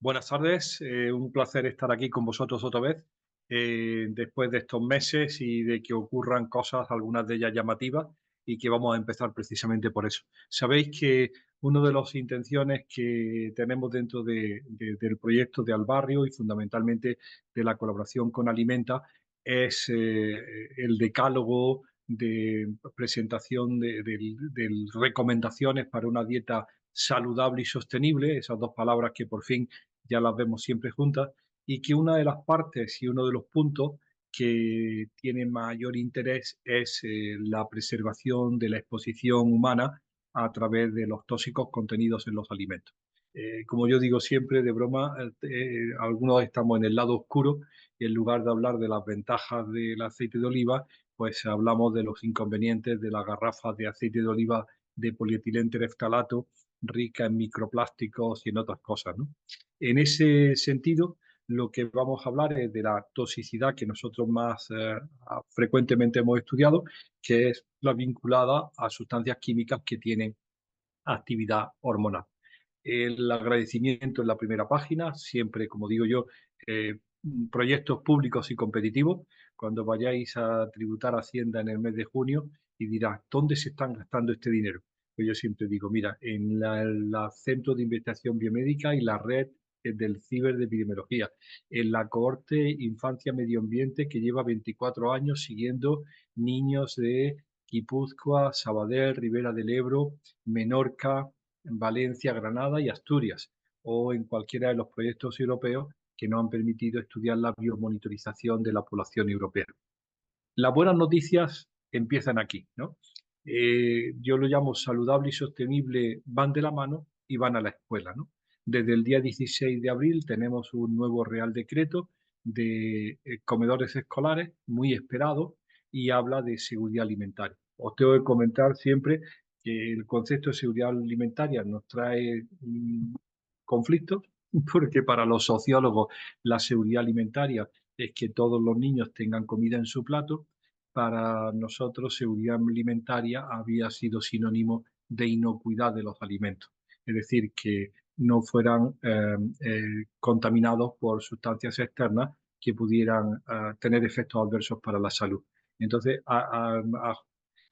Buenas tardes, un placer estar aquí con vosotros otra vez, después de estos meses y de que ocurran cosas, algunas de ellas llamativas, y que vamos a empezar precisamente por eso. Sabéis que una de las intenciones que tenemos dentro del proyecto de Albarrio y fundamentalmente de la colaboración con Alimenta es el decálogo de presentación de recomendaciones para una dieta saludable y sostenible, esas dos palabras que por fin ya las vemos siempre juntas, y que una de las partes y uno de los puntos que tiene mayor interés es la preservación de la exposición humana a través de los tóxicos contenidos en los alimentos. Como yo digo siempre de broma, algunos estamos en el lado oscuro y en lugar de hablar de las ventajas del aceite de oliva, pues hablamos de los inconvenientes de las garrafas de aceite de oliva de polietileno tereftalato rica en microplásticos y en otras cosas, ¿no? En ese sentido, lo que vamos a hablar es de la toxicidad que nosotros más frecuentemente hemos estudiado, que es la vinculada a sustancias químicas que tienen actividad hormonal. El agradecimiento en la primera página, siempre, como digo yo, eh, proyectos públicos y competitivos. Cuando vayáis a tributar Hacienda en el mes de junio y dirás, ¿dónde se están gastando este dinero? Pues yo siempre digo, mira, en la Centro de Investigación Biomédica y la red del Ciber de Epidemiología, en la cohorte Infancia Medio Ambiente que lleva 24 años siguiendo niños de Guipúzcoa, Sabadell, Ribera del Ebro, Menorca, Valencia, Granada y Asturias, o en cualquiera de los proyectos europeos que nos han permitido estudiar la biomonitorización de la población europea. Las buenas noticias empiezan aquí, ¿no? Yo lo llamo saludable y sostenible, van de la mano y van a la escuela, ¿no? Desde el día 16 de abril tenemos un nuevo Real Decreto de comedores escolares, muy esperado, y habla de seguridad alimentaria. Os tengo que comentar siempre que el concepto de seguridad alimentaria nos trae conflictos, porque para los sociólogos la seguridad alimentaria es que todos los niños tengan comida en su plato. Para nosotros, seguridad alimentaria había sido sinónimo de inocuidad de los alimentos, es decir, que no fueran contaminados por sustancias externas que pudieran tener efectos adversos para la salud. Entonces, ha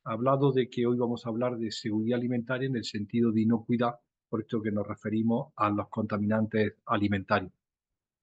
hablado de que hoy vamos a hablar de seguridad alimentaria en el sentido de inocuidad, por esto que nos referimos a los contaminantes alimentarios.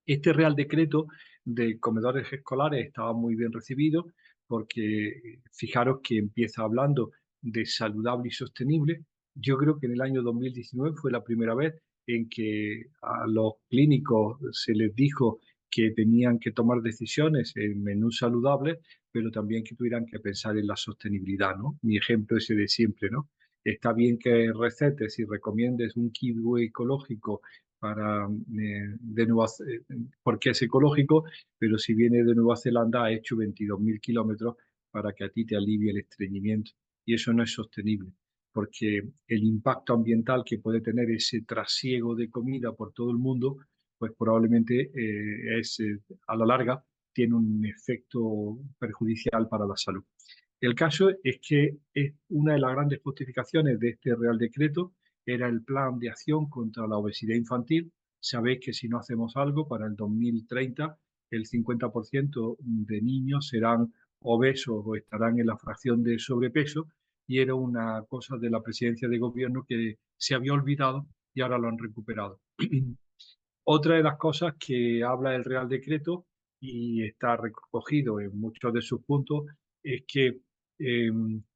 Este Real Decreto de comedores escolares estaba muy bien recibido porque fijaros que empieza hablando de saludable y sostenible. Yo creo que en el año 2019 fue la primera vez en que a los clínicos se les dijo que tenían que tomar decisiones en menús saludables, pero también que tuvieran que pensar en la sostenibilidad, ¿no? Mi ejemplo ese de siempre, ¿no? Está bien que recetes y recomiendes un kiwi ecológico para de Nueva, porque es ecológico, pero si viene de Nueva Zelanda ha hecho 22.000 kilómetros para que a ti te alivie el estreñimiento. Y eso no es sostenible, porque el impacto ambiental que puede tener ese trasiego de comida por todo el mundo, pues probablemente a la larga tiene un efecto perjudicial para la salud. El caso es que es una de las grandes justificaciones de este Real Decreto era el plan de acción contra la obesidad infantil. Sabéis que si no hacemos algo, para el 2030 el 50% de niños serán obesos o estarán en la fracción de sobrepeso, y era una cosa de la presidencia de gobierno que se había olvidado y ahora lo han recuperado. Otra de las cosas que habla el Real Decreto y está recogido en muchos de sus puntos es que eh,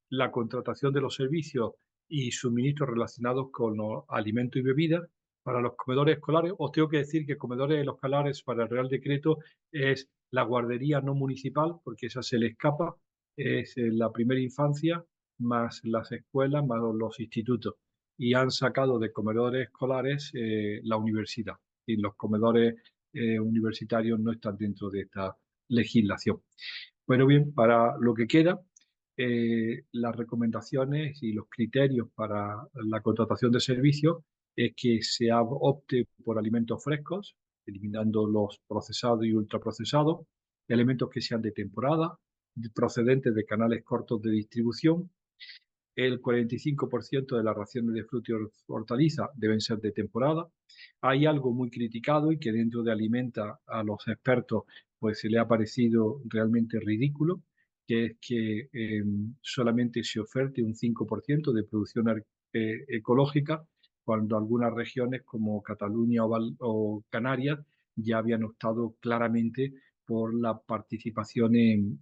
la contratación de los servicios y suministros relacionados con los alimentos y bebidas para los comedores escolares. Os tengo que decir que comedores escolares para el Real Decreto es la guardería no municipal, porque esa se le escapa, es la primera infancia, más las escuelas, más los institutos. Y han sacado de comedores escolares la universidad y los comedores universitarios no están dentro de esta legislación. Bueno, bien, para lo que queda, las recomendaciones y los criterios para la contratación de servicios es que se opte por alimentos frescos, eliminando los procesados y ultraprocesados, elementos que sean de temporada, procedentes de canales cortos de distribución, el 45% de las raciones de fruta y hortaliza deben ser de temporada. Hay algo muy criticado y que dentro de Alimenta a los expertos pues se le ha parecido realmente ridículo, que es que solamente se oferte un 5% de producción ecológica, cuando algunas regiones como Cataluña o Canarias ya habían optado claramente por la participación de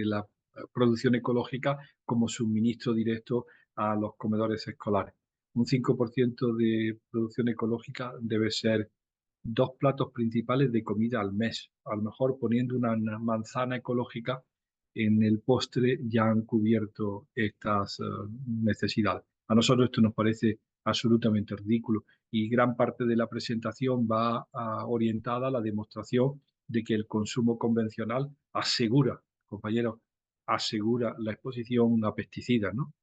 la producción ecológica como suministro directo a los comedores escolares. Un 5% de producción ecológica debe ser 2 platos principales de comida al mes. A lo mejor poniendo una manzana ecológica en el postre ya han cubierto estas necesidades. A nosotros esto nos parece absolutamente ridículo y gran parte de la presentación va orientada a la demostración de que el consumo convencional asegura, compañeros, asegura la exposición a pesticidas, ¿no?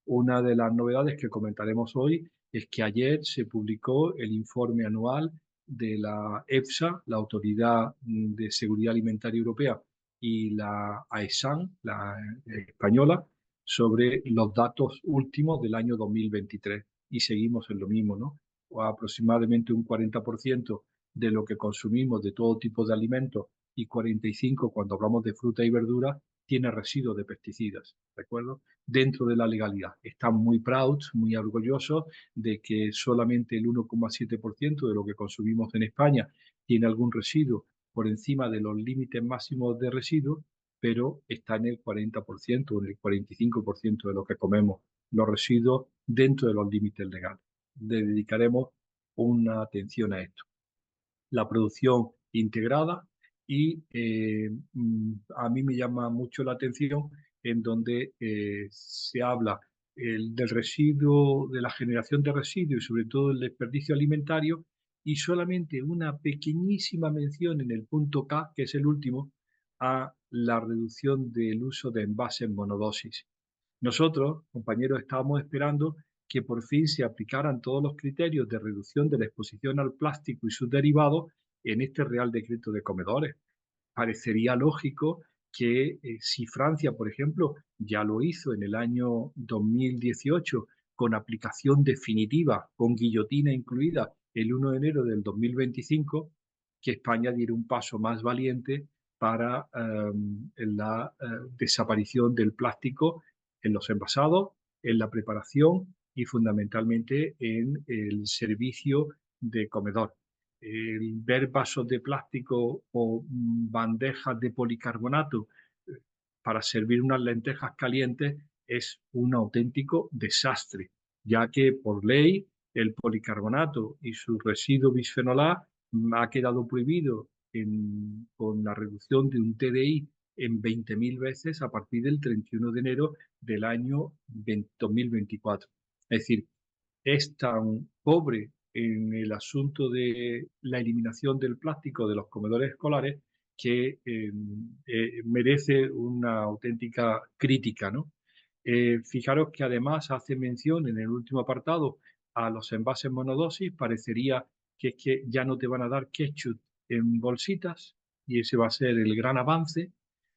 Una de las novedades que comentaremos hoy es que ayer se publicó el informe anual de la EFSA, la Autoridad de Seguridad Alimentaria Europea, y la AESAN, la española, sobre los datos últimos del año 2023. Y seguimos en lo mismo, ¿no? O aproximadamente un 40% de lo que consumimos de todo tipo de alimentos y 45% cuando hablamos de fruta y verdura tiene residuos de pesticidas, ¿de acuerdo? Dentro de la legalidad. Están muy proud, muy orgullosos de que solamente el 1,7% de lo que consumimos en España tiene algún residuo por encima de los límites máximos de residuos, pero está en el 40% o en el 45% de lo que comemos los residuos dentro de los límites legales. Le dedicaremos una atención a esto. La producción integrada y a mí me llama mucho la atención en donde se habla del residuo, de la generación de residuos y sobre todo el desperdicio alimentario y solamente una pequeñísima mención en el punto K, que es el último, a la reducción del uso de envases monodosis. Nosotros, compañeros, estábamos esperando que por fin se aplicaran todos los criterios de reducción de la exposición al plástico y sus derivados en este Real Decreto de Comedores. Parecería lógico que si Francia, por ejemplo, ya lo hizo en el año 2018 con aplicación definitiva, con guillotina incluida, el 1 de enero del 2025, que España diera un paso más valiente para la desaparición del plástico en los envasados, en la preparación y fundamentalmente en el servicio de comedor. El ver vasos de plástico o bandejas de policarbonato para servir unas lentejas calientes es un auténtico desastre, ya que por ley el policarbonato y su residuo bisfenol A ha quedado prohibido con la reducción de un TDI en 20.000 veces a partir del 31 de enero del año 2024. Es decir, es tan pobre en el asunto de la eliminación del plástico de los comedores escolares que merece una auténtica crítica, ¿no? Fijaros que además hace mención en el último apartado a los envases monodosis. Parecería que es que ya no te van a dar ketchup en bolsitas y ese va a ser el gran avance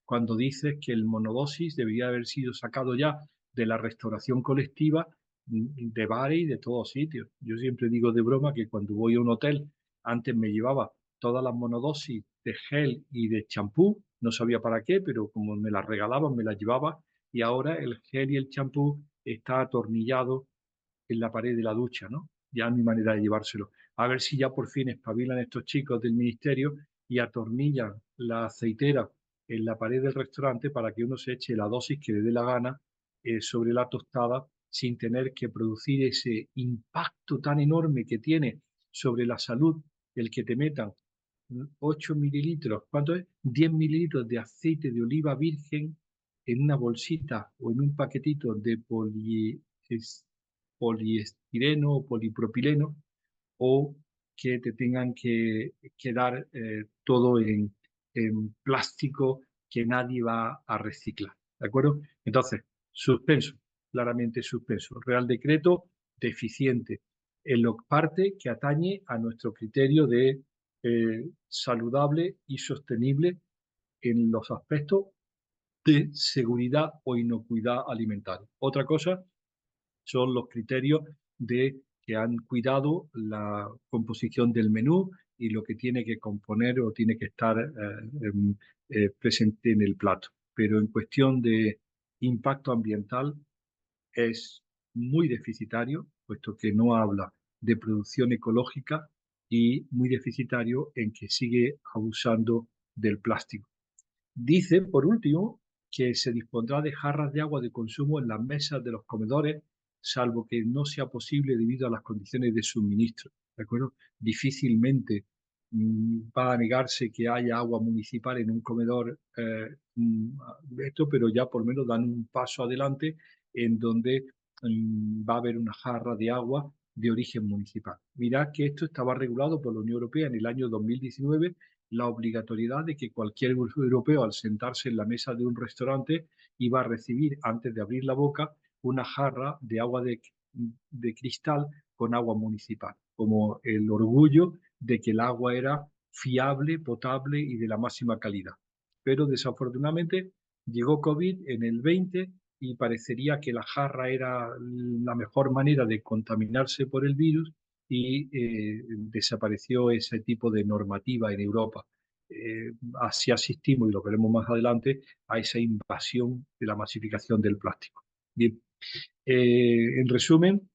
cuando dices que el monodosis debería haber sido sacado ya de la restauración colectiva de bares y de todos sitios. Yo siempre digo de broma que cuando voy a un hotel, antes me llevaba todas las monodosis de gel y de champú, no sabía para qué, pero como me las regalaban, me las llevaba y ahora el gel y el champú está atornillado en la pared de la ducha, ¿no? Ya es mi manera de llevárselo. A ver si ya por fin espabilan estos chicos del ministerio y atornillan la aceitera en la pared del restaurante para que uno se eche la dosis que le dé la gana sobre la tostada sin tener que producir ese impacto tan enorme que tiene sobre la salud el que te metan 8 mililitros, ¿cuánto es? 10 mililitros de aceite de oliva virgen en una bolsita o en un paquetito de poliestireno o polipropileno o que te tengan que dar todo en plástico que nadie va a reciclar. ¿De acuerdo? Entonces, suspenso, claramente suspenso. Real Decreto deficiente en lo parte que atañe a nuestro criterio de saludable y sostenible en los aspectos de seguridad o inocuidad alimentaria. Otra cosa son los criterios de que han cuidado la composición del menú y lo que tiene que componer o tiene que estar presente en el plato. Pero en cuestión de impacto ambiental es muy deficitario, puesto que no habla de producción ecológica y muy deficitario en que sigue abusando del plástico. Dice, por último, que se dispondrá de jarras de agua de consumo en las mesas de los comedores, salvo que no sea posible debido a las condiciones de suministro. ¿De acuerdo? Difícilmente va a negarse que haya agua municipal en un comedor, pero ya por lo menos dan un paso adelante en donde va a haber una jarra de agua de origen municipal. Mirad que esto estaba regulado por la Unión Europea en el año 2019, la obligatoriedad de que cualquier europeo al sentarse en la mesa de un restaurante iba a recibir, antes de abrir la boca, una jarra de agua de cristal con agua municipal, como el orgullo de que el agua era fiable, potable y de la máxima calidad. Pero desafortunadamente llegó COVID en el 20 y parecería que la jarra era la mejor manera de contaminarse por el virus y desapareció ese tipo de normativa en Europa. Así asistimos, y lo veremos más adelante, a esa invasión de la masificación del plástico. Bien, en resumen,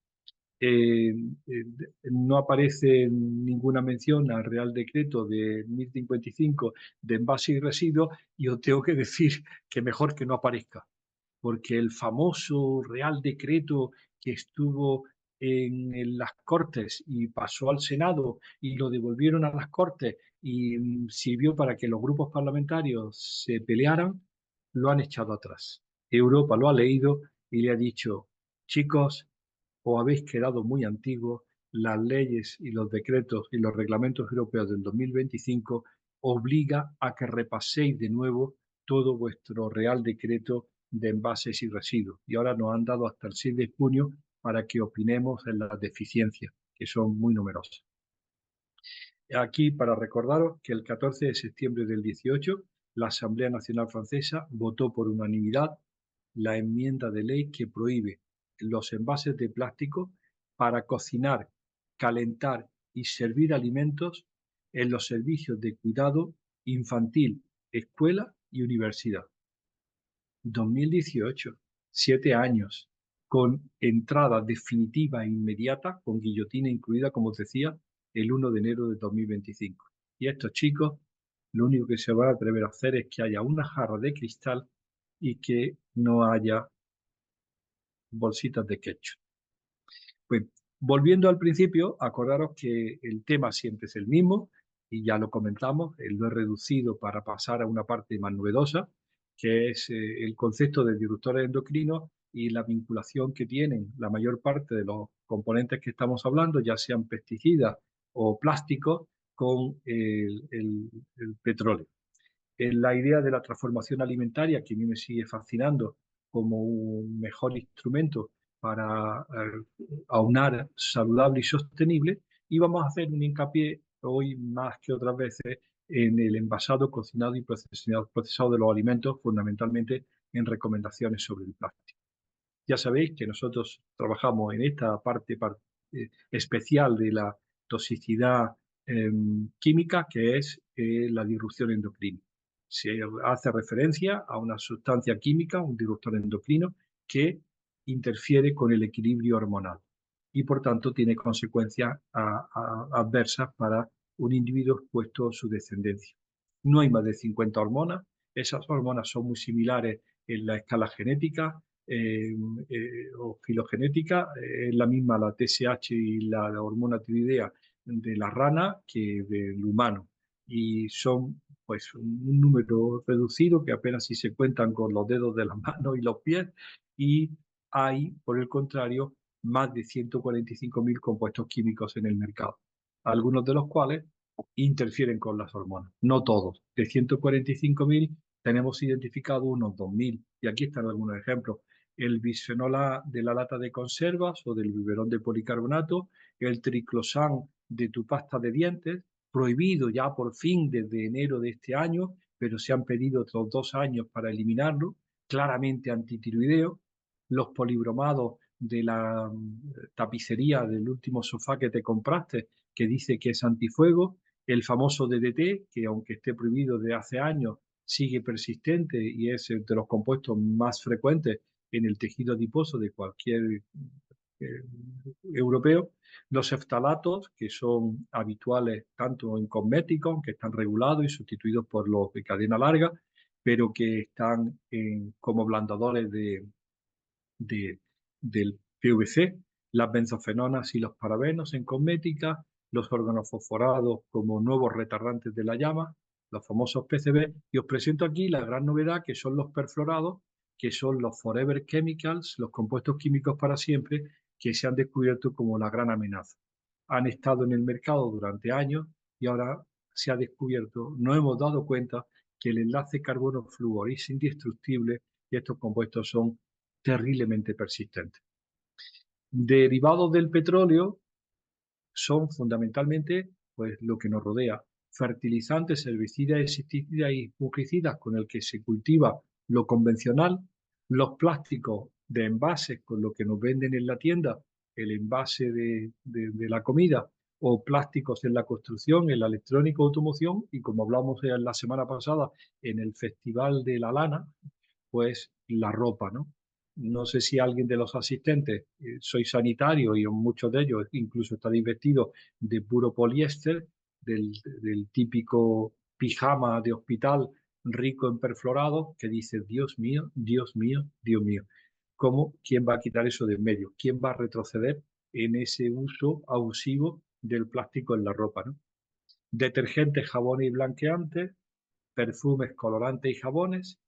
eh, eh, no aparece ninguna mención al Real Decreto de 1055 de envases y residuos, y os tengo que decir que mejor que no aparezca, porque el famoso Real Decreto que estuvo en las Cortes y pasó al Senado y lo devolvieron a las Cortes y sirvió para que los grupos parlamentarios se pelearan, lo han echado atrás. Europa lo ha leído y le ha dicho, chicos, os habéis quedado muy antiguos, las leyes y los decretos y los reglamentos europeos del 2025 obliga a que repaséis de nuevo todo vuestro Real Decreto de envases y residuos. Y ahora nos han dado hasta el 6 de junio para que opinemos en las deficiencias, que son muy numerosas. Aquí para recordaros que el 14 de septiembre del 18 la Asamblea Nacional Francesa votó por unanimidad la enmienda de ley que prohíbe los envases de plástico para cocinar, calentar y servir alimentos en los servicios de cuidado infantil, escuela y universidad. 2018, 7 años, con entrada definitiva e inmediata, con guillotina incluida, como os decía, el 1 de enero de 2025. Y estos chicos, lo único que se van a atrever a hacer es que haya una jarra de cristal y que no haya bolsitas de ketchup. Pues, volviendo al principio, acordaros que el tema siempre es el mismo y ya lo comentamos, lo he reducido para pasar a una parte más novedosa, que es el concepto de disruptores endocrinos y la vinculación que tienen la mayor parte de los componentes que estamos hablando, ya sean pesticidas o plásticos, con el petróleo. La idea de la transformación alimentaria, que a mí me sigue fascinando como un mejor instrumento para aunar saludable y sostenible, y vamos a hacer un hincapié hoy más que otras veces en el envasado, cocinado y procesado de los alimentos, fundamentalmente en recomendaciones sobre el plástico. Ya sabéis que nosotros trabajamos en esta parte especial de la toxicidad química, que es la disrupción endocrina. Se hace referencia a una sustancia química, un disruptor endocrino, que interfiere con el equilibrio hormonal y por tanto tiene consecuencias adversas para un individuo expuesto a su descendencia. No hay más de 50 hormonas, esas hormonas son muy similares en la escala genética, o filogenética, es la misma la TSH y la hormona tiroidea de la rana que del humano, y son pues un número reducido que apenas si se cuentan con los dedos de las manos y los pies, y hay, por el contrario, más de 145.000 compuestos químicos en el mercado, algunos de los cuales interfieren con las hormonas. No todos. De 145.000 tenemos identificado unos 2.000, y aquí están algunos ejemplos. El bisfenol A de la lata de conservas o del biberón de policarbonato, el triclosan de tu pasta de dientes, prohibido ya por fin desde enero de este año, pero se han pedido otros 2 años para eliminarlo, claramente antitiroideo. Los polibromados de la tapicería del último sofá que te compraste, que dice que es antifuego, el famoso DDT, que aunque esté prohibido desde hace años, sigue persistente y es de los compuestos más frecuentes en el tejido adiposo de cualquier eh, europeo. Los eftalatos, que son habituales tanto en cosméticos, que están regulados y sustituidos por los de cadena larga, pero que están como ablandadores de, del PVC, las benzofenonas y los parabenos en cosmética, los organofosforados como nuevos retardantes de la llama, los famosos PCB, y os presento aquí la gran novedad que son los perfluorados, que son los Forever Chemicals, los compuestos químicos para siempre, que se han descubierto como la gran amenaza. Han estado en el mercado durante años y ahora se ha descubierto, no hemos dado cuenta que el enlace carbono-flúor es indestructible y estos compuestos son terriblemente persistentes. Derivados del petróleo son fundamentalmente pues, lo que nos rodea, fertilizantes, herbicidas, insecticidas y fungicidas con el que se cultiva lo convencional, los plásticos de envases con lo que nos venden en la tienda, el envase de la comida, o plásticos en la construcción, en la electrónica, automoción, y como hablamos la semana pasada en el Festival de la Lana, pues la ropa, ¿no? No sé si alguien de los asistentes, soy sanitario y muchos de ellos incluso están vestidos de puro poliéster, del típico pijama de hospital rico en perfluorado, que dice, Dios mío, Dios mío, Dios mío. ¿Cómo? ¿Quién va a quitar eso de en medio? ¿Quién va a retroceder en ese uso abusivo del plástico en la ropa, ¿no? Detergentes, jabones y blanqueantes, perfumes, colorantes y jabones,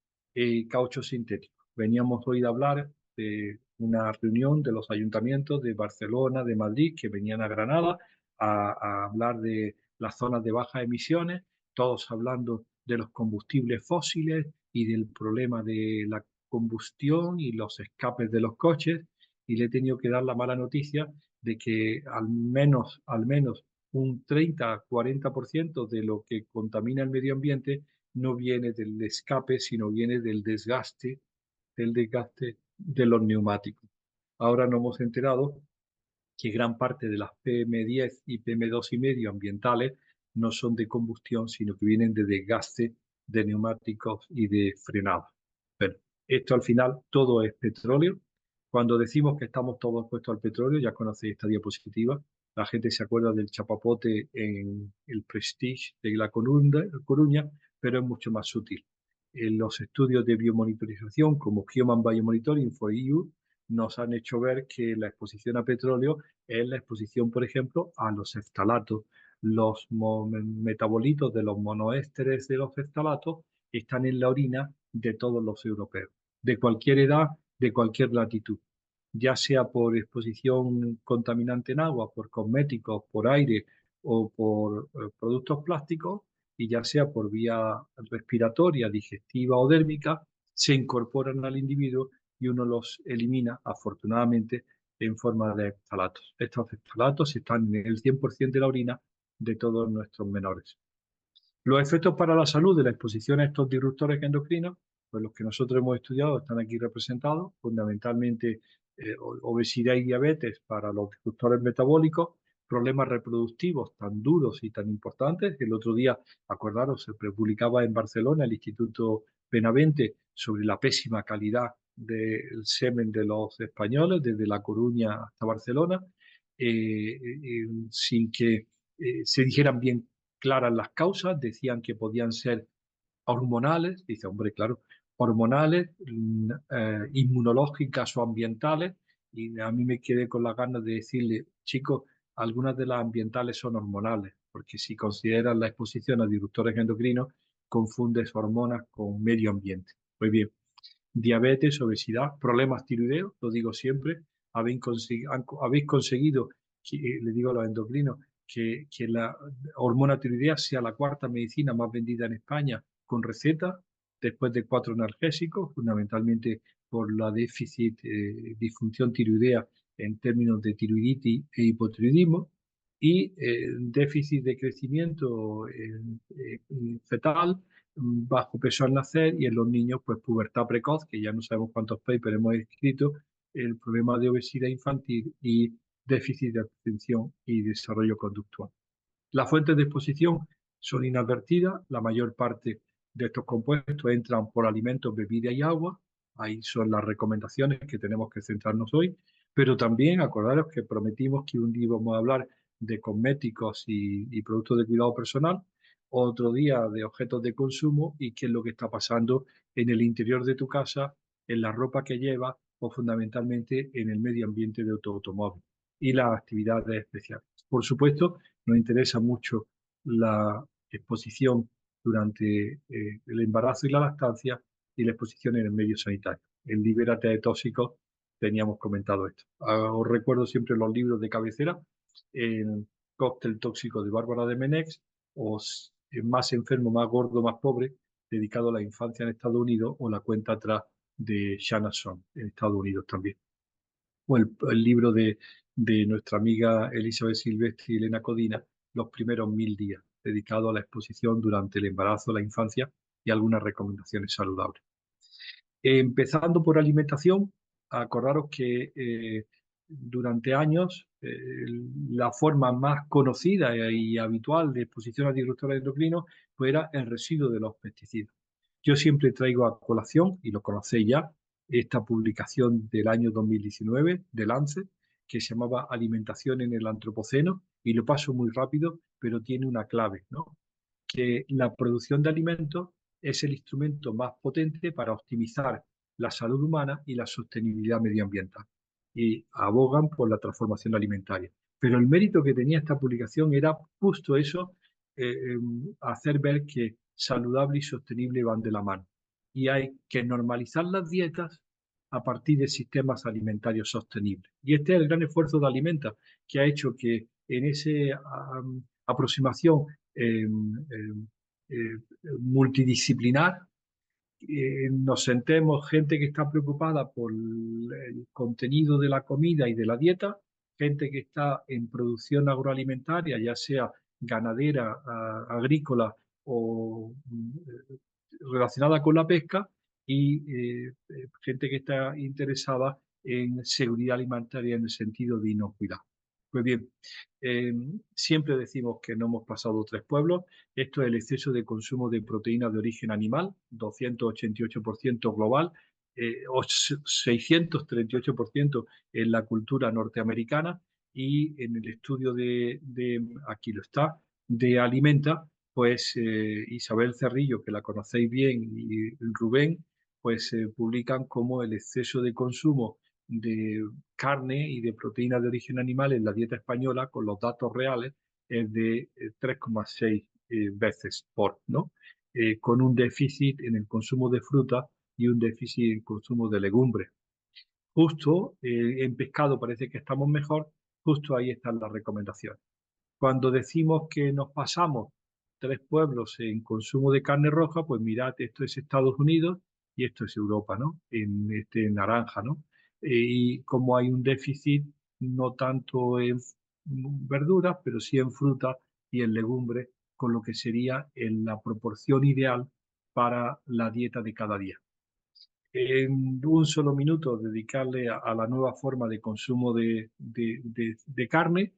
caucho sintético. Veníamos hoy de hablar de una reunión de los ayuntamientos de Barcelona, de Madrid, que venían a Granada a hablar de las zonas de bajas emisiones, todos hablando de los combustibles fósiles y del problema de la combustión y los escapes de los coches, y le he tenido que dar la mala noticia de que al menos un 30-40% de lo que contamina el medio ambiente no viene del escape, sino viene del desgaste de los neumáticos. Ahora nos hemos enterado que gran parte de las PM10 y PM2,5 ambientales no son de combustión, sino que vienen de desgaste de neumáticos y de frenados. Bueno, esto al final todo es petróleo. Cuando decimos que estamos todos expuestos al petróleo, ya conocéis esta diapositiva, la gente se acuerda del chapapote en el Prestige de La Coruña, pero es mucho más sutil. En los estudios de biomonitorización como Human Biomonitoring for EU nos han hecho ver que la exposición a petróleo es la exposición, por ejemplo, a los eftalatos. Los metabolitos de los monoésteres de los eftalatos están en la orina de todos los europeos, de cualquier edad, de cualquier latitud, ya sea por exposición contaminante en agua, por cosméticos, por aire o por productos plásticos, y ya sea por vía respiratoria, digestiva o dérmica, se incorporan al individuo y uno los elimina, afortunadamente, en forma de ftalatos. Estos ftalatos están en el 100% de la orina de todos nuestros menores. Los efectos para la salud de la exposición a estos disruptores endocrinos, pues los que nosotros hemos estudiado están aquí representados, fundamentalmente obesidad y diabetes para los disruptores metabólicos, problemas reproductivos tan duros y tan importantes. El otro día, acordaros, se publicaba en Barcelona el Instituto Benavente sobre la pésima calidad del semen de los españoles, desde La Coruña hasta Barcelona, sin que se dijeran bien claras las causas, decían que podían ser hormonales, dice, hombre, claro, hormonales, inmunológicas o ambientales, y a mí me quedé con las ganas de decirle, chicos, algunas de las ambientales son hormonales, porque si consideras la exposición a disruptores endocrinos, confundes hormonas con medio ambiente. Pues bien, diabetes, obesidad, problemas tiroideos, lo digo siempre, habéis conseguido, le digo a los endocrinos, que la hormona tiroidea sea la cuarta medicina más vendida en España con receta, después de 4 analgésicos, fundamentalmente por la disfunción tiroidea en términos de tiroiditis e hipotiroidismo, y déficit de crecimiento fetal, bajo peso al nacer, y en los niños pues pubertad precoz, que ya no sabemos cuántos papers hemos escrito, el problema de obesidad infantil y déficit de atención y desarrollo conductual. Las fuentes de exposición son inadvertidas. La mayor parte de estos compuestos entran por alimentos, bebidas y agua. Ahí son las recomendaciones que tenemos que centrarnos hoy. Pero también acordaros que prometimos que un día íbamos a hablar de cosméticos y productos de cuidado personal, otro día de objetos de consumo y qué es lo que está pasando en el interior de tu casa, en la ropa que llevas o fundamentalmente en el medio ambiente de tu automóvil y las actividades especiales. Por supuesto, nos interesa mucho la exposición durante el embarazo y la lactancia y la exposición en el medio sanitario. En Libérate de tóxicos teníamos comentado esto. Os recuerdo siempre los libros de cabecera, el cóctel tóxico de Bárbara de Menex o Más enfermo, más gordo, más pobre, dedicado a la infancia en Estados Unidos, o La cuenta atrás de Shanna Son en Estados Unidos también. O el libro de nuestra amiga Elizabeth Silvestri y Elena Codina, Los primeros 1000 días, dedicado a la exposición durante el embarazo, la infancia y algunas recomendaciones saludables. Empezando por alimentación, acordaros que durante años la forma más conocida y habitual de exposición a disruptores endocrinos pues era el residuo de los pesticidas. Yo siempre traigo a colación, y lo conocéis ya, esta publicación del año 2019 de Lancet, que se llamaba Alimentación en el Antropoceno, y lo paso muy rápido, pero tiene una clave, ¿no? Que la producción de alimentos es el instrumento más potente para optimizar la salud humana y la sostenibilidad medioambiental, y abogan por la transformación alimentaria. Pero el mérito que tenía esta publicación era justo eso, hacer ver que saludable y sostenible van de la mano. Y hay que normalizar las dietas a partir de sistemas alimentarios sostenibles. Y este es el gran esfuerzo de Alimenta, que ha hecho que en esa aproximación eh, eh, multidisciplinar nos sentemos gente que está preocupada por el contenido de la comida y de la dieta, gente que está en producción agroalimentaria, ya sea ganadera, agrícola o relacionada con la pesca, y gente que está interesada en seguridad alimentaria en el sentido de inocuidad. Pues bien, eh, siempre decimos que no hemos pasado 3 pueblos. Esto es el exceso de consumo de proteínas de origen animal, 288% global, 638% en la cultura norteamericana, y en el estudio aquí lo está, de Alimenta, pues Isabel Cerrillo, que la conocéis bien, y Rubén, pues publican cómo el exceso de consumo de carne y de proteínas de origen animal en la dieta española, con los datos reales, es de 3,6 veces por, ¿no? Con un déficit en el consumo de fruta y un déficit en el consumo de legumbres. Justo en pescado parece que estamos mejor, justo ahí están las recomendaciones. Cuando decimos que nos pasamos 3 pueblos en consumo de carne roja, pues mirad, esto es Estados Unidos y esto es Europa, ¿no? En este naranja, ¿no? Y como hay un déficit, no tanto en verduras, pero sí en frutas y en legumbres, con lo que sería en la proporción ideal para la dieta de cada día. En un solo minuto dedicarle a la nueva forma de consumo de carne.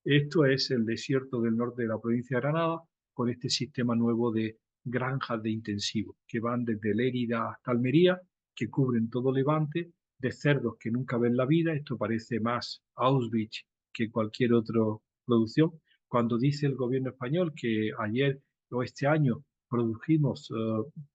Esto es el desierto del norte de la provincia de Granada, con este sistema nuevo de granjas de intensivo, que van desde Lérida hasta Almería, que cubren todo Levante, de cerdos que nunca ven la vida. Esto parece más Auschwitz que cualquier otra producción. Cuando dice el gobierno español que ayer o este año produjimos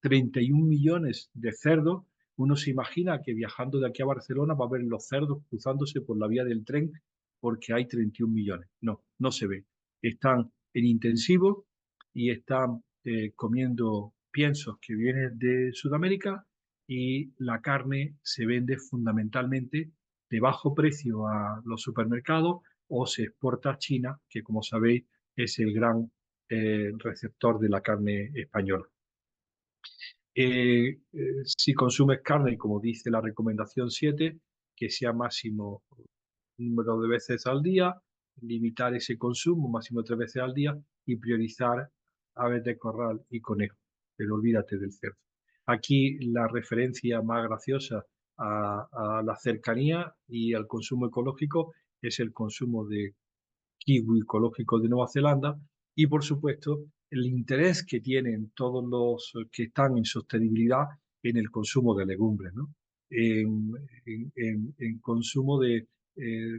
31 millones de cerdos, uno se imagina que viajando de aquí a Barcelona va a ver los cerdos cruzándose por la vía del tren porque hay 31 millones. No, no se ve. Están en intensivo y están comiendo piensos que vienen de Sudamérica, y la carne se vende fundamentalmente de bajo precio a los supermercados o se exporta a China, que como sabéis es el gran receptor de la carne española. Si consumes carne, como dice la recomendación 7, que sea máximo número de veces al día, limitar ese consumo máximo 3 veces al día y priorizar aves de corral y conejos. pero olvídate del cerdo. Aquí la referencia más graciosa a la cercanía y al consumo ecológico es el consumo de kiwi ecológico de Nueva Zelanda y, por supuesto, el interés que tienen todos los que están en sostenibilidad en el consumo de legumbres, ¿no? En, en consumo de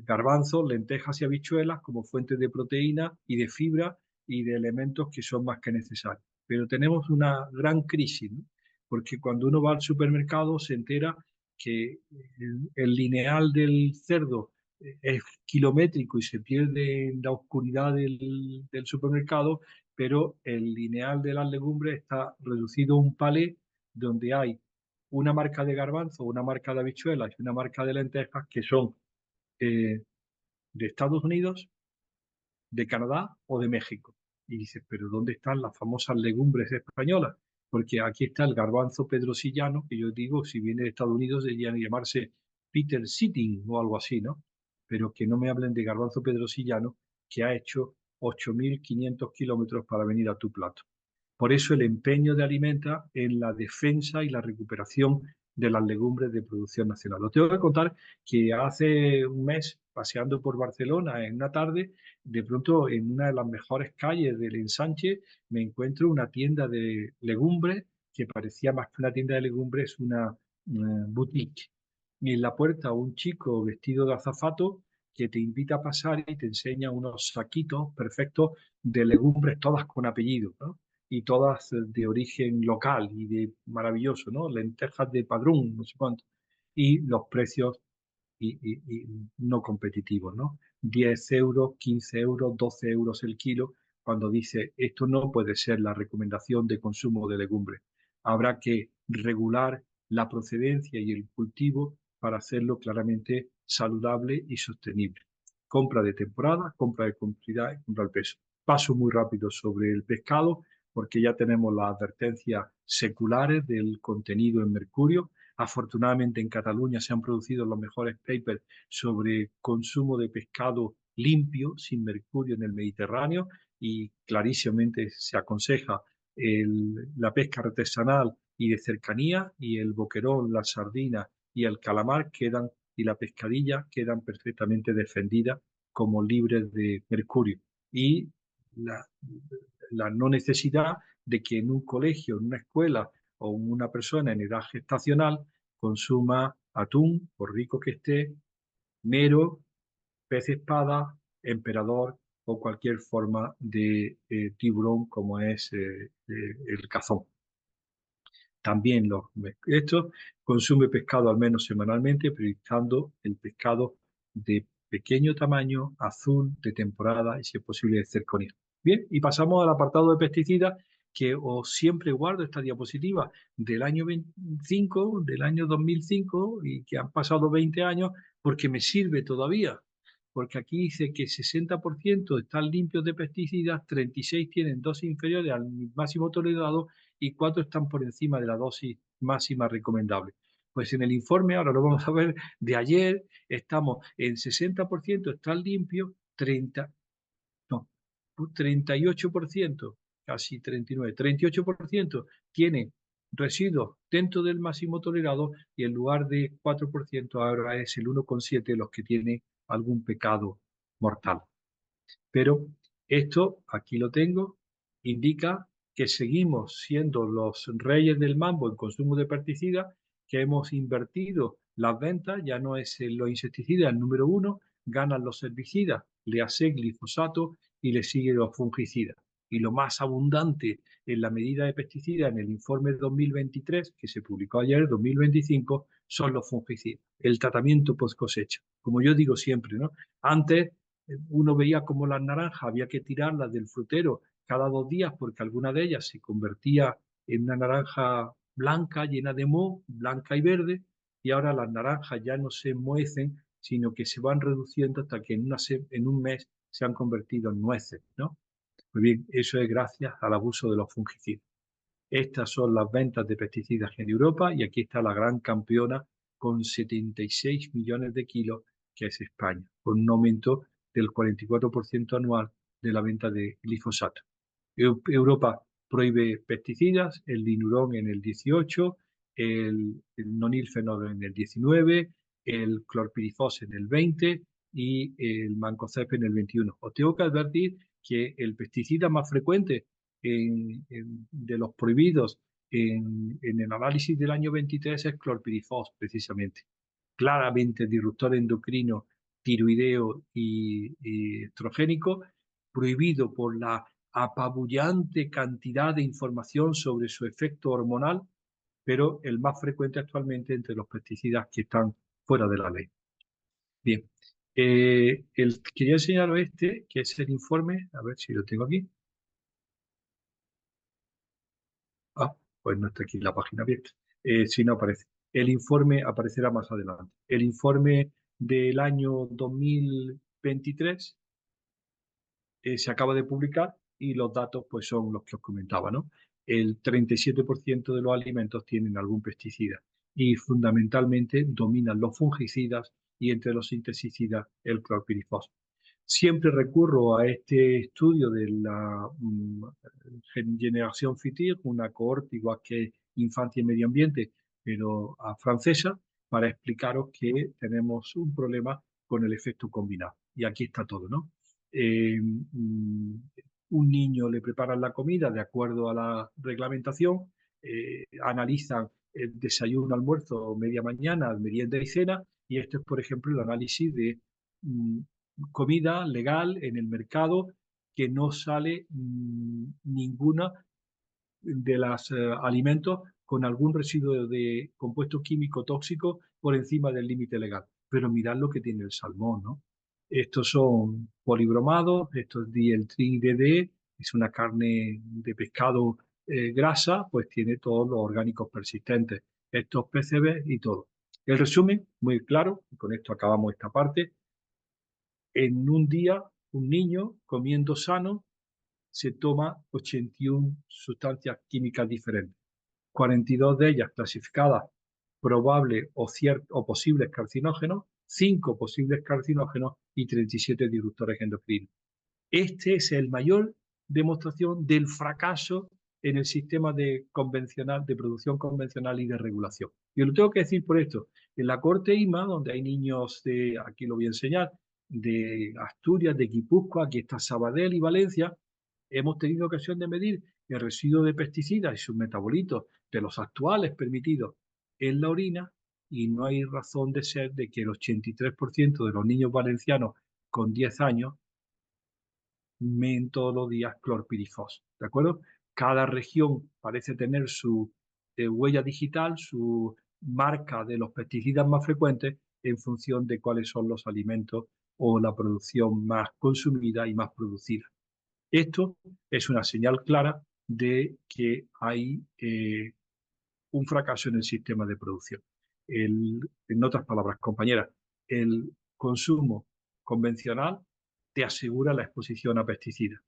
garbanzos, lentejas y habichuelas como fuentes de proteína y de fibra y de elementos que son más que necesarios. Pero tenemos una gran crisis, ¿no? Porque cuando uno va al supermercado se entera que el lineal del cerdo es kilométrico y se pierde en la oscuridad del supermercado, pero el lineal de las legumbres está reducido a un palé donde hay una marca de garbanzo, una marca de habichuelas y una marca de lentejas que son eh, de Estados Unidos, de Canadá o de México. Y dices, pero ¿dónde están las famosas legumbres españolas? Porque aquí está el garbanzo pedrosillano, que yo digo, si viene de Estados Unidos, deberían llamarse Peter Sitting o algo así, ¿no? Pero que no me hablen de garbanzo pedrosillano, que ha hecho 8.500 kilómetros para venir a tu plato. Por eso el empeño de Alimenta en la defensa y la recuperación de las legumbres de producción nacional. Os tengo que contar que hace un mes, paseando por Barcelona en una tarde, de pronto en una de las mejores calles del Ensanche me encuentro una tienda de legumbres que parecía más que una tienda de legumbres, una boutique. Y en la puerta un chico vestido de azafato que te invita a pasar y te enseña unos saquitos perfectos de legumbres, todas con apellido, ¿no? Y todas de origen local y de maravilloso, ¿no? Lentejas de Padrón, no sé cuánto. Y los precios y no competitivos, ¿no? 10 euros, 15 euros, 12 euros el kilo, cuando dice esto no puede ser la recomendación de consumo de legumbres. Habrá que regular la procedencia y el cultivo para hacerlo claramente saludable y sostenible. Compra de temporada, compra de cantidad y compra al peso. Paso muy rápido sobre el pescado porque ya tenemos las advertencias seculares del contenido en mercurio. Afortunadamente en Cataluña se han producido los mejores papers sobre consumo de pescado limpio, sin mercurio en el Mediterráneo, y clarísimamente se aconseja la pesca artesanal y de cercanía, y el boquerón, la sardina y el calamar quedan, y la pescadilla quedan perfectamente defendidas como libres de mercurio. Y la, la no necesidad de que en un colegio, en una escuela o una persona en edad gestacional consuma atún, por rico que esté, mero, pez espada, emperador o cualquier forma de tiburón como es el cazón. También esto consume pescado al menos semanalmente, priorizando el pescado de pequeño tamaño, azul, de temporada y si es posible de cercanía. Bien, y pasamos al apartado de pesticidas que os siempre guardo esta diapositiva del año 25, del año 2005 y que han pasado 20 años porque me sirve todavía. Porque aquí dice que 60% están limpios de pesticidas, 36 tienen dosis inferiores al máximo tolerado y 4 están por encima de la dosis máxima recomendable. Pues en el informe, ahora lo vamos a ver, de ayer, estamos en 60% están limpios, 30, no, 38%, casi 39, 38% tienen residuos dentro del máximo tolerado y en lugar de 4% ahora es el 1,7% los que tienen algún pecado mortal. Pero esto, aquí lo tengo, indica que seguimos siendo los reyes del mambo en consumo de pesticidas, que hemos invertido las ventas, ya no es los insecticidas el número uno, ganan los herbicidas, le hace glifosato y le sigue los fungicidas. Y lo más abundante en la medida de pesticidas en el informe 2023, que se publicó ayer, 2025, son los fungicidas, el tratamiento post cosecha. Como yo digo siempre, ¿no? Antes uno veía como las naranjas había que tirarlas del frutero cada 2 días porque alguna de ellas se convertía en una naranja blanca, llena de moho, blanca y verde, y ahora las naranjas ya no se muecen, sino que se van reduciendo hasta que en un mes se han convertido en nueces, ¿no? Pues bien, eso es gracias al abuso de los fungicidas. Estas son las ventas de pesticidas en Europa y aquí está la gran campeona con 76 millones de kilos, que es España, con un aumento del 44% anual de la venta de glifosato. Europa prohíbe pesticidas, el linurón en el 18, el nonilfenol en el 19, el clorpirifos en el 20 y el mancozeb en el 21. Os tengo que advertir que el pesticida más frecuente de los prohibidos en el análisis del año 23 es clorpirifos, precisamente. Claramente disruptor endocrino, tiroideo y estrogénico, prohibido por la apabullante cantidad de información sobre su efecto hormonal, pero el más frecuente actualmente entre los pesticidas que están fuera de la ley. Bien, quería enseñaros este, que es el informe, a ver si lo tengo aquí. Ah, pues no está aquí la página abierta. Si no aparece. El informe aparecerá más adelante. El informe del año 2023 se acaba de publicar y los datos pues son los que os comentaba, ¿no? El 37% de los alimentos tienen algún pesticida y fundamentalmente dominan los fungicidas y entre los insecticidas el clorpirifos. Siempre recurro a este estudio de la generación FITIR, una cohorte igual que Infancia y Medio Ambiente, pero francesa, para explicaros que tenemos un problema con el efecto combinado. Y aquí está todo, ¿no? Un niño le preparan la comida de acuerdo a la reglamentación, analizan el desayuno, almuerzo, media mañana, merienda y cena, y esto es, por ejemplo, el análisis de comida legal en el mercado que no sale ninguna de los alimentos con algún residuo de compuesto químico tóxico por encima del límite legal. Pero mirad lo que tiene el salmón, ¿no? Estos son polibromados, esto es DLTDD, es una carne de pescado grasa, pues tiene todos los orgánicos persistentes, estos PCB y todo. El resumen, muy claro, y con esto acabamos esta parte. En un día, un niño comiendo sano se toma 81 sustancias químicas diferentes, 42 de ellas clasificadas probables o posibles carcinógenos, 5 posibles carcinógenos y 37 disruptores endocrinos. Este es el mayor demostración del fracaso en el sistema de producción convencional y de regulación. Y lo tengo que decir por esto. En la corte IMA, donde hay niños de, aquí lo voy a enseñar, de Asturias, de Guipúzcoa, aquí está Sabadell y Valencia, hemos tenido ocasión de medir el residuo de pesticidas y sus metabolitos de los actuales permitidos en la orina y no hay razón de ser de que el 83% de los niños valencianos con 10 años men todos los días clorpirifos, ¿de acuerdo? Cada región parece tener su huella digital, su marca de los pesticidas más frecuentes en función de cuáles son los alimentos o la producción más consumida y más producida. Esto es una señal clara de que hay un fracaso en el sistema de producción. En otras palabras, compañeras, el consumo convencional te asegura la exposición a pesticidas.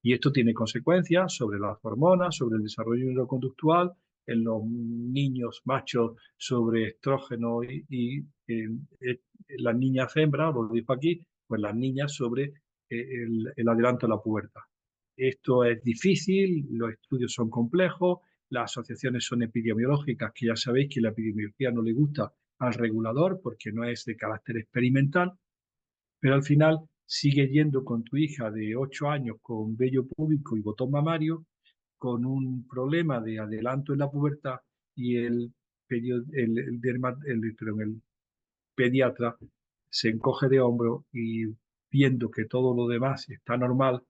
Y esto tiene consecuencias sobre las hormonas, sobre el desarrollo neuroconductual, en los niños machos sobre estrógeno las niñas hembras, lo digo aquí, pues las niñas sobre el adelanto a la pubertad. Esto es difícil, los estudios son complejos, las asociaciones son epidemiológicas, que ya sabéis que la epidemiología no le gusta al regulador porque no es de carácter experimental, pero al final sigue yendo con tu hija de 8 años con vello púbico y botón mamario, con un problema de adelanto en la pubertad y el pediatra se encoge de hombro y viendo que todo lo demás está normal,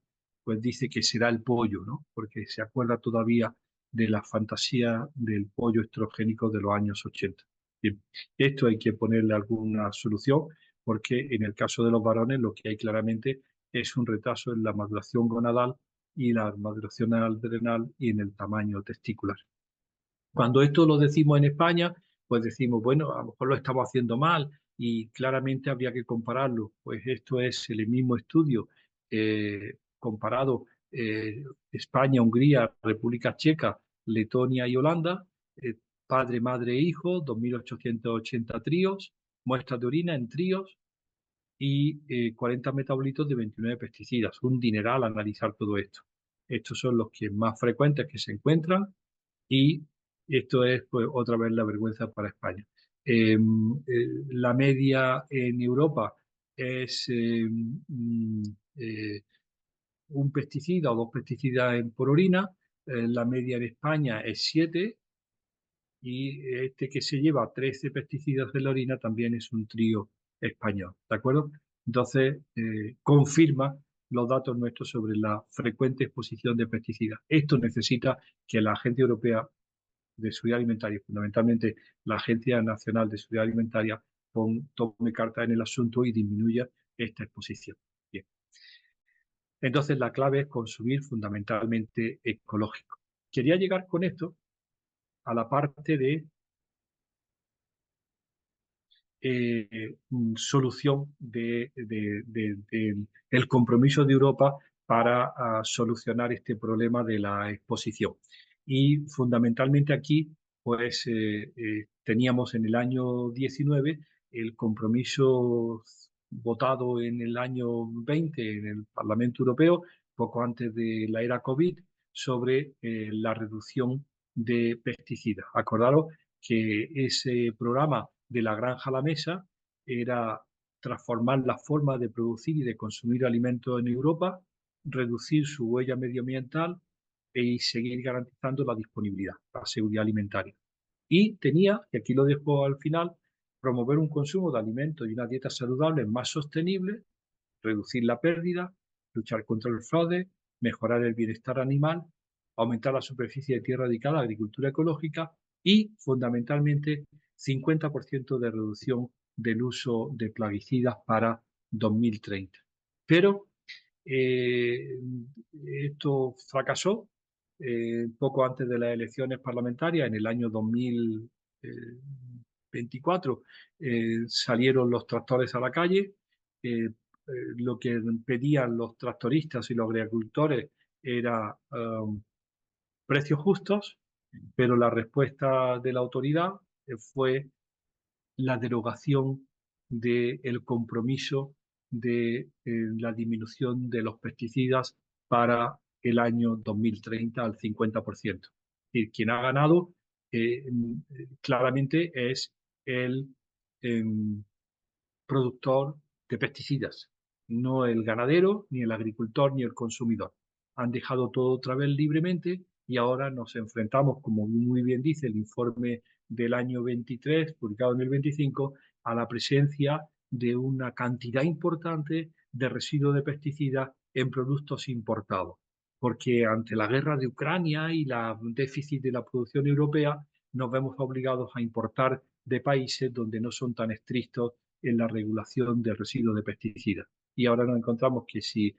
pues dice que será el pollo, ¿no? Porque se acuerda todavía de la fantasía del pollo estrogénico de los años 80. Bien, esto hay que ponerle alguna solución porque en el caso de los varones lo que hay claramente es un retraso en la maduración gonadal y la maduración adrenal y en el tamaño testicular. Cuando esto lo decimos en España, pues decimos, bueno, a lo mejor lo estamos haciendo mal y claramente habría que compararlo. Pues esto es el mismo estudio comparado España, Hungría, República Checa, Letonia y Holanda, padre, madre e hijo, 2.880 tríos, muestras de orina en tríos y 40 metabolitos de 29 pesticidas. Un dineral analizar todo esto. Estos son los que más frecuentes que se encuentran y esto es pues otra vez la vergüenza para España. La media en Europa es eh, un pesticida o dos pesticidas por orina. La media en España es 7 y este que se lleva 13 pesticidas de la orina también es un trío español, ¿de acuerdo? Entonces, confirma los datos nuestros sobre la frecuente exposición de pesticidas. Esto necesita que la Agencia Europea de Seguridad Alimentaria, fundamentalmente la Agencia Nacional de Seguridad Alimentaria, tome carta en el asunto y disminuya esta exposición. Bien. Entonces, la clave es consumir fundamentalmente ecológico. Quería llegar con esto a la parte de solución el compromiso de Europa para solucionar este problema de la exposición. Y fundamentalmente aquí, pues teníamos en el año 19 el compromiso votado en el año 20 en el Parlamento Europeo, poco antes de la era COVID, sobre la reducción de pesticidas. Acordaros que ese programa de la granja a la mesa era transformar la forma de producir y de consumir alimentos en Europa, reducir su huella medioambiental y seguir garantizando la disponibilidad, la seguridad alimentaria. Y tenía, y aquí lo dejo al final, promover un consumo de alimentos y una dieta saludable más sostenible, reducir la pérdida, luchar contra el fraude, mejorar el bienestar animal, aumentar la superficie de tierra dedicada a la agricultura ecológica y, fundamentalmente, 50% de reducción del uso de plaguicidas para 2030. Pero eh, esto fracasó poco antes de las elecciones parlamentarias, en el año 2024, salieron los tractores a la calle. Lo que pedían los tractoristas y los agricultores era precios justos, pero la respuesta de la autoridad fue la derogación del compromiso de la disminución de los pesticidas para el año 2030 al 50%. Y quien ha ganado claramente es el eh, productor de pesticidas, no el ganadero, ni el agricultor, ni el consumidor. Han dejado todo otra vez libremente y ahora nos enfrentamos, como muy bien dice el informe del año 23, publicado en el 25, a la presencia de una cantidad importante de residuos de pesticidas en productos importados. Porque ante la guerra de Ucrania y el déficit de la producción europea, nos vemos obligados a importar de países donde no son tan estrictos en la regulación de residuos de pesticidas. Y ahora nos encontramos que si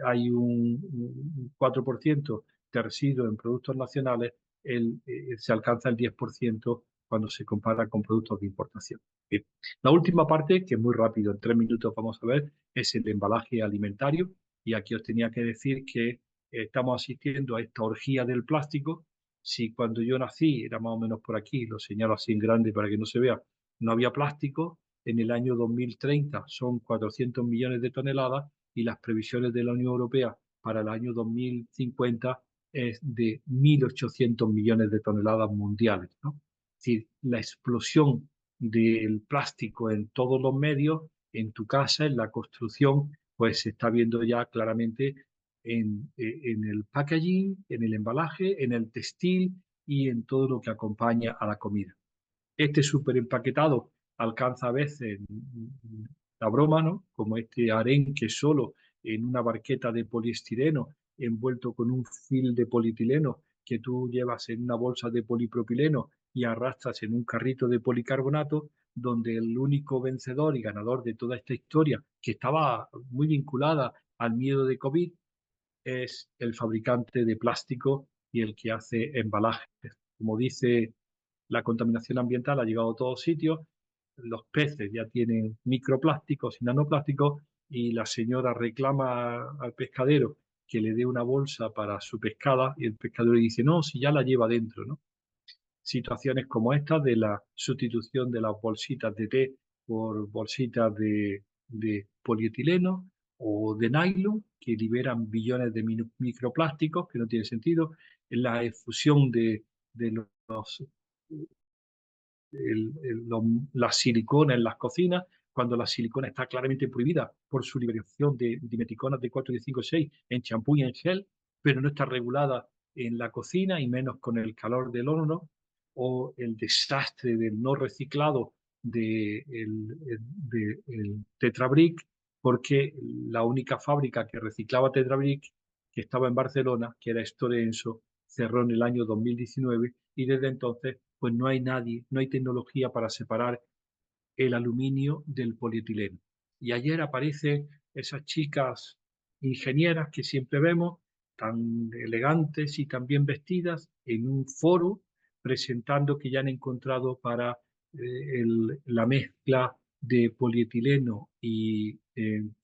hay un 4% de residuos en productos nacionales, se alcanza el 10% cuando se compara con productos de importación. Bien. La última parte, que es muy rápido, en 3 minutos vamos a ver, es el embalaje alimentario. Y aquí os tenía que decir que estamos asistiendo a esta orgía del plástico. Si cuando yo nací, era más o menos por aquí, lo señalo así en grande para que no se vea, no había plástico, en el año 2030 son 400 millones de toneladas y las previsiones de la Unión Europea para el año 2050 es de 1.800 millones de toneladas mundiales, ¿no? Es decir, la explosión del plástico en todos los medios, en tu casa, en la construcción, pues se está viendo ya claramente en el packaging, en el embalaje, en el textil y en todo lo que acompaña a la comida. Este súper empaquetado alcanza a veces la broma, ¿no? Como este arenque solo en una barqueta de poliestireno envuelto con un fil de polietileno que tú llevas en una bolsa de polipropileno y arrastras en un carrito de policarbonato, donde el único vencedor y ganador de toda esta historia, que estaba muy vinculada al miedo de COVID, es el fabricante de plástico y el que hace embalajes. Como dice, la contaminación ambiental ha llegado a todos sitios, los peces ya tienen microplásticos y nanoplásticos y la señora reclama al pescadero que le dé una bolsa para su pescada y el pescador le dice, no, si ya la lleva dentro, ¿no? Situaciones como esta de la sustitución de las bolsitas de té por bolsitas de polietileno o de nylon, que liberan billones de microplásticos, que no tiene sentido, la efusión de los la silicona en las cocinas, cuando la silicona está claramente prohibida por su liberación de dimeticonas de 4, de 5, 6 en champú y en gel, pero no está regulada en la cocina y menos con el calor del horno, o el desastre del no reciclado del Tetra Brick, porque la única fábrica que reciclaba Tetra Brick, que estaba en Barcelona, que era Storenso, cerró en el año 2019 y desde entonces pues no hay nadie, no hay tecnología para separar el aluminio del polietileno. Y ayer aparecen esas chicas ingenieras que siempre vemos, tan elegantes y tan bien vestidas, en un foro presentando que ya han encontrado para la mezcla de polietileno y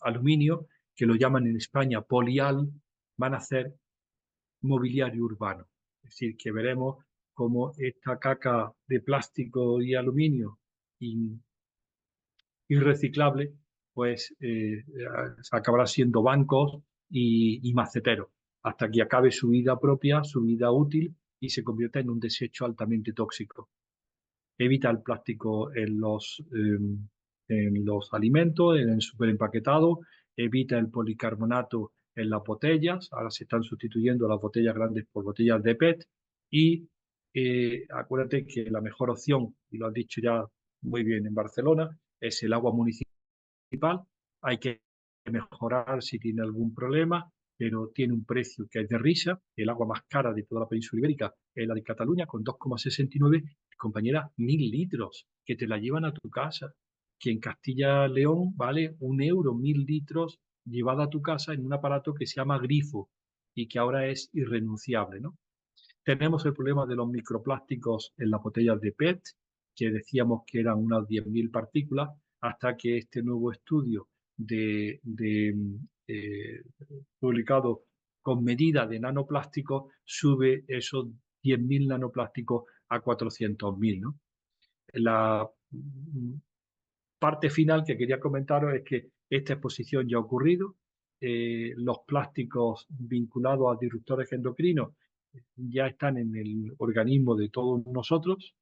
aluminio, que lo llaman en España polial, van a hacer mobiliario urbano. Es decir, que veremos cómo esta caca de plástico y aluminio irreciclable, pues acabará siendo bancos y maceteros, hasta que acabe su vida propia, su vida útil y se convierta en un desecho altamente tóxico. Evita el plástico en los alimentos, en el superempaquetado, evita el policarbonato en las botellas, ahora se están sustituyendo las botellas grandes por botellas de PET y acuérdate que la mejor opción, y lo has dicho ya muy bien en Barcelona, es el agua municipal. Hay que mejorar si tiene algún problema, pero tiene un precio que es de risa. El agua más cara de toda la península ibérica es la de Cataluña, con 2,69, compañera, 1.000 litros, que te la llevan a tu casa. Que en Castilla-León vale 1 euro, 1.000 litros llevada a tu casa en un aparato que se llama grifo y que ahora es irrenunciable, ¿no? Tenemos el problema de los microplásticos en las botellas de PET, que decíamos que eran unas 10.000 partículas, hasta que este nuevo estudio eh, publicado con medida de nanoplásticos sube esos 10.000 nanoplásticos a 400.000, ¿no? La parte final que quería comentaros es que esta exposición ya ha ocurrido. Los plásticos vinculados a disruptores endocrinos ya están en el organismo de todos nosotros.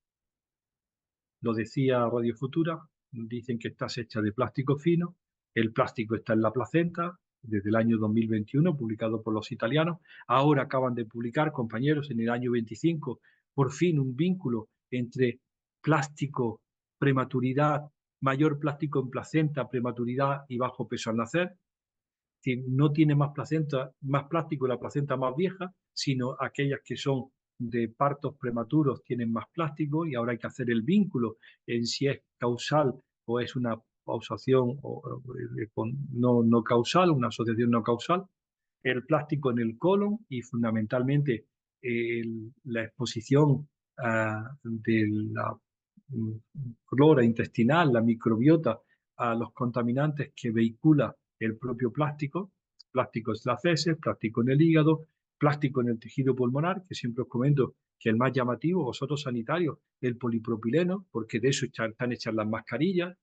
Lo decía Radio Futura, dicen que está hecha de plástico fino. El plástico está en la placenta desde el año 2021, publicado por los italianos. Ahora acaban de publicar, compañeros, en el año 25, por fin un vínculo entre plástico, prematuridad, mayor plástico en placenta, prematuridad y bajo peso al nacer, que no tiene más placenta, más plástico la placenta más vieja, sino aquellas que son de partos prematuros tienen más plástico y ahora hay que hacer el vínculo en si es causal o es una asociación no causal, una asociación no causal, el plástico en el colon y fundamentalmente la exposición de la flora intestinal, la microbiota, a los contaminantes que vehicula el propio plástico. Plástico en las heces, plástico en el hígado, plástico en el tejido pulmonar, que siempre os comento que el más llamativo, vosotros sanitarios, el polipropileno, porque de eso están hechas las mascarillas.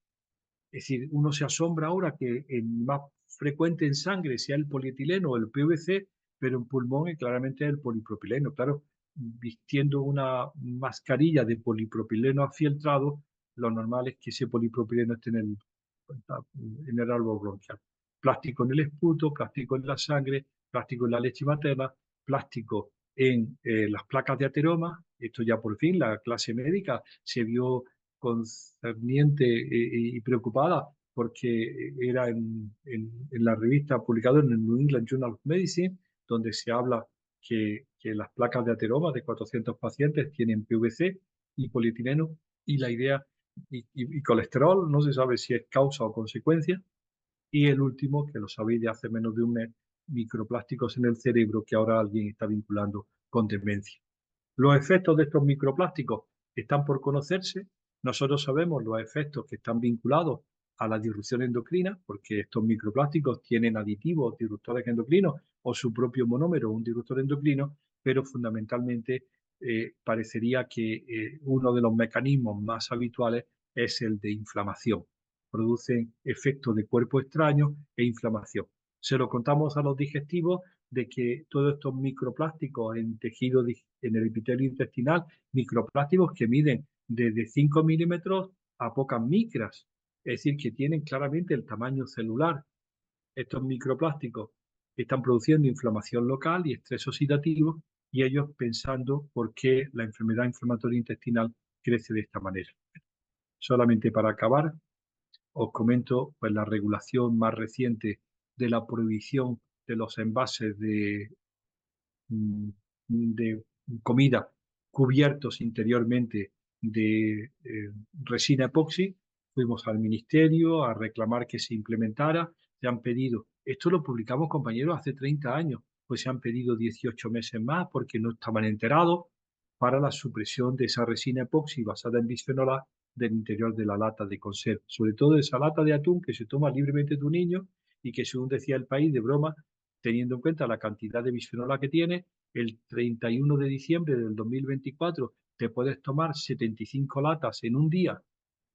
Es decir, uno se asombra ahora que el más frecuente en sangre sea el polietileno o el PVC, pero en pulmón es claramente el polipropileno. Claro, vistiendo una mascarilla de polipropileno afieltrado, lo normal es que ese polipropileno esté en el árbol bronquial. Plástico en el esputo, plástico en la sangre, plástico en la leche materna, plástico en las placas de ateroma. Esto ya por fin la clase médica se vio concerniente y preocupada porque era en la revista publicado en el New England Journal of Medicine, donde se habla que las placas de ateroma de 400 pacientes tienen PVC y polietileno y la idea y colesterol, no se sabe si es causa o consecuencia. Y el último, que lo sabéis de hace menos de un mes, microplásticos en el cerebro que ahora alguien está vinculando con demencia. Los efectos de estos microplásticos están por conocerse. Nosotros sabemos los efectos que están vinculados a la disrupción endocrina, porque estos microplásticos tienen aditivos disruptores endocrinos o su propio monómero, un disruptor endocrino, pero fundamentalmente parecería que uno de los mecanismos más habituales es el de inflamación. Producen efectos de cuerpo extraño e inflamación. Se lo contamos a los digestivos de que todos estos microplásticos en tejido, en el epitelio intestinal, microplásticos que miden desde 5 milímetros a pocas micras, es decir, que tienen claramente el tamaño celular. Estos microplásticos están produciendo inflamación local y estrés oxidativo, y ellos pensando por qué la enfermedad inflamatoria intestinal crece de esta manera. Solamente para acabar, os comento pues, la regulación más reciente de la prohibición de los envases mm, de comida cubiertos interiormente de resina epoxi. Fuimos al ministerio a reclamar que se implementara. Se han pedido, esto lo publicamos, compañeros, hace 30 años, pues se han pedido 18 meses más porque no estaban enterados para la supresión de esa resina epoxi basada en bisfenol A del interior de la lata de conserva, sobre todo esa lata de atún que se toma libremente tu niño y que, según decía El País, de broma, teniendo en cuenta la cantidad de bisfenol A que tiene, el 31 de diciembre del 2024 te puedes tomar 75 latas en un día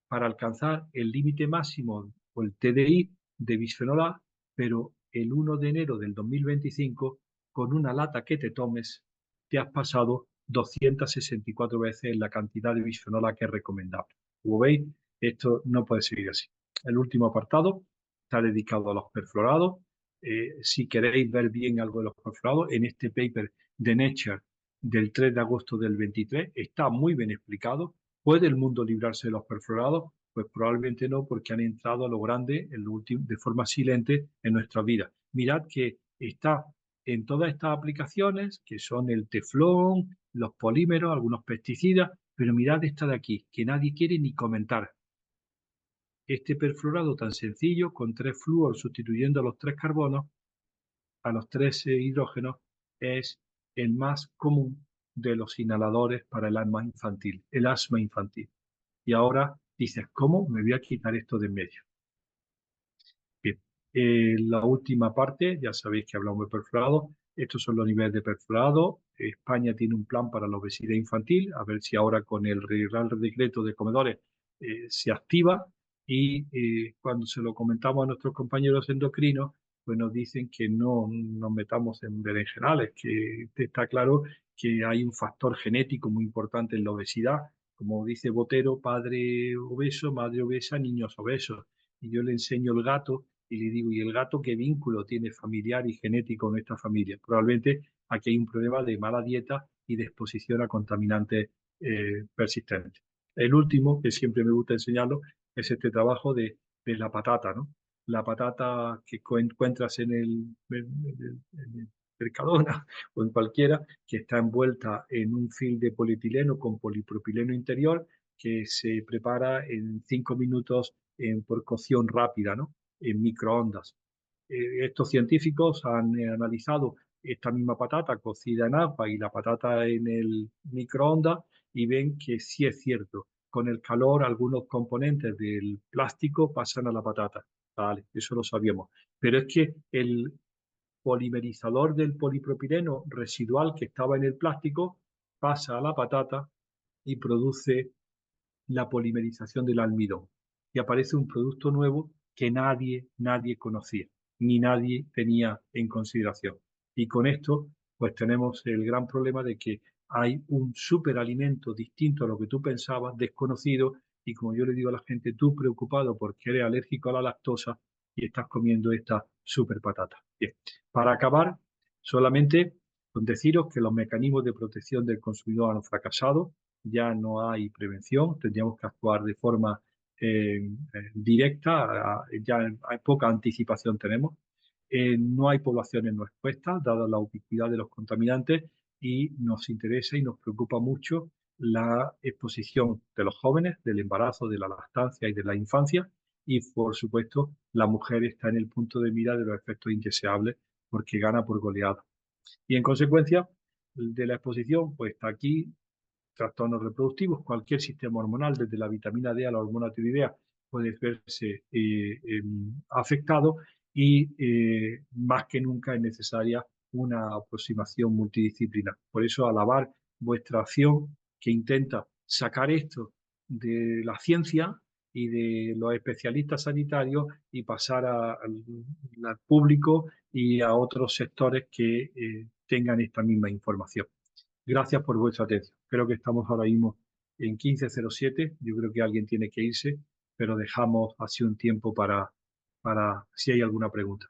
para alcanzar el límite máximo o el TDI de bisfenol A, pero el 1 de enero del 2025, con una lata que te tomes, te has pasado 264 veces la cantidad de bisfenol A que es recomendable. Como veis, esto no puede seguir así. El último apartado está dedicado a los perfluorados. Si queréis ver bien algo de los perfluorados, en este paper de Nature del 3 de agosto del 23 está muy bien explicado. ¿Puede el mundo librarse de los perfluorados? Pues probablemente no, porque han entrado a lo grande en lo último, de forma silente en nuestra vida. Mirad que está en todas estas aplicaciones, que son el teflón, los polímeros, algunos pesticidas, pero mirad esta de aquí, que nadie quiere ni comentar. Este perfluorado tan sencillo, con 3 flúor sustituyendo a los 3 carbonos, a los 3 hidrógenos, es el más común de los inhaladores para el asma infantil, el asma infantil. Y ahora dices, ¿cómo me voy a quitar esto de en medio? Bien, la última parte, ya sabéis que hablamos de perfluorado. Estos son los niveles de perfluorado. España tiene un plan para la obesidad infantil, a ver si ahora con el Real Decreto de Comedores se activa. Y cuando se lo comentamos a nuestros compañeros endocrinos, pues nos dicen que no nos metamos en berenjenales, que está claro que hay un factor genético muy importante en la obesidad. Como dice Botero, padre obeso, madre obesa, niños obesos. Y yo le enseño el gato y le digo, ¿y el gato qué vínculo tiene familiar y genético en esta familia? Probablemente aquí hay un problema de mala dieta y de exposición a contaminantes persistentes. El último, que siempre me gusta enseñarlo, es este trabajo de la patata, ¿no? La patata que encuentras en el Mercadona o en cualquiera, que está envuelta en un film de polietileno con polipropileno interior, que se prepara en 5 minutos por cocción rápida, ¿no? En microondas. Estos científicos han analizado esta misma patata cocida en agua y la patata en el microondas y ven que sí es cierto, con el calor algunos componentes del plástico pasan a la patata. Vale, eso lo sabíamos. Pero es que el polimerizador del polipropileno residual que estaba en el plástico pasa a la patata y produce la polimerización del almidón. Y aparece un producto nuevo que nadie conocía, ni nadie tenía en consideración. Y con esto, pues tenemos el gran problema de que hay un superalimento distinto a lo que tú pensabas, desconocido, y como yo le digo a la gente, tú preocupado porque eres alérgico a la lactosa y estás comiendo esta super patata. Bien, para acabar, solamente con deciros que los mecanismos de protección del consumidor han fracasado, ya no hay prevención, tendríamos que actuar de forma directa, ya hay poca anticipación tenemos. No hay poblaciones no expuestas, dada la ubicuidad de los contaminantes, y nos interesa y nos preocupa mucho la exposición de los jóvenes, del embarazo, de la lactancia y de la infancia, y por supuesto la mujer está en el punto de mira de los efectos indeseables porque gana por goleada. Y en consecuencia de la exposición, pues está aquí trastornos reproductivos, cualquier sistema hormonal, desde la vitamina D a la hormona tiroidea, puede verse afectado, y más que nunca es necesaria una aproximación multidisciplinar. Por eso, alabar vuestra acción que intenta sacar esto de la ciencia y de los especialistas sanitarios y pasar al público y a otros sectores que tengan esta misma información. Gracias por vuestra atención. Creo que estamos ahora mismo en 15:07. Yo creo que alguien tiene que irse, pero dejamos así un tiempo para si hay alguna pregunta.